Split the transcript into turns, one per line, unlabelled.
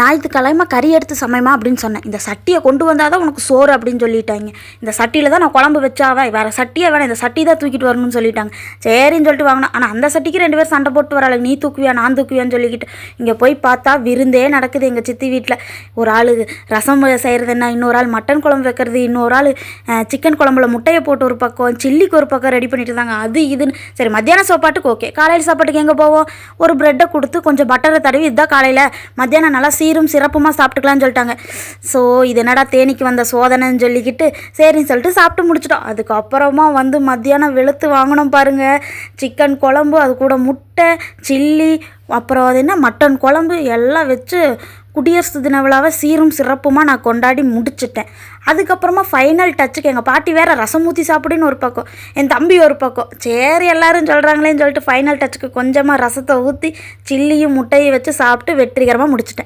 ஞாயிற்றுக்கிழமை கறி எடுத்து சமைமா அப்படின்னு சொன்னேன். இந்த சட்டியை கொண்டு வந்தால் தான் உனக்கு சோறு அப்படின்னு சொல்லிட்டாங்க. இந்த சட்டியில் தான் நான் குழம்பு வச்சாவே வேறு சட்டியே வேணாம், இந்த சட்டி தான் தூக்கிட்டு வரணும்னு சொல்லிட்டாங்க. சரின்னு சொல்லிட்டு வாங்கினேன். ஆனால் அந்த சட்டிக்கு 2 பேர் சண்டை போட்டு வராள், நீ தூக்குவியா நான் தூக்குவியான்னு சொல்லிக்கிட்டு. இங்கே போய் பார்த்தா விருந்தே நடக்குது எங்கள் சித்தி வீட்டில். ஒரு ஆள் ரசம் செய்கிறது என்ன, இன்னொரு ஆள் மட்டன் குழம்பு வைக்கிறது, இன்னொரு ஆள் சிக்கன் குழம்புல முட்டையை போட்டு ஒரு பக்கம், சில்லிக்கு ஒரு பக்கம் ரெடி பண்ணிட்டு இருந்தாங்க. அது இதுன்னு சரி, மத்தியானம் சாப்பாட்டுக்கு ஓகே. காலையில் சாப்பாட்டுக்கு எங்கே போவோம்? ஒரு ப்ரெட்டை கொடுத்து கொஞ்சம் பட்டரை தடவி இதுதான் காலையில், மத்தியானம் நல்லா சீரும் சிறப்புமாக சாப்பிட்டுக்கலான்னு சொல்லிட்டாங்க. ஸோ இது என்னடா தேனிக்கு வந்த சோதனைன்னு சொல்லிக்கிட்டு சரின்னு சொல்லிட்டு சாப்பிட்டு முடிச்சிட்டோம். அதுக்கப்புறமா வந்து மத்தியானம் வெளுத்து வாங்கினோம் பாருங்கள். சிக்கன் குழம்பு, அது கூட முட்டை, சில்லி, அப்புறம் அது என்ன மட்டன் குழம்பு எல்லாம் வச்சு குடியரசு தின விழாவை சீரும் சிறப்புமாக நான் கொண்டாடி முடிச்சிட்டேன். அதுக்கப்புறமா ஃபைனல் டச்சுக்கு எங்கள் பாட்டி வேறு ரசம் ஊற்றி சாப்பிடுன்னு ஒரு பக்கம், என் தம்பி ஒரு பக்கம். சரி எல்லோரும் சொல்கிறாங்களேன்னு சொல்லிட்டு ஃபைனல் டச்சுக்கு கொஞ்சமாக ரசத்தை ஊற்றி சில்லியும் முட்டையும் வச்சு சாப்பிட்டு வெற்றிகரமாக முடிச்சிட்டேன்.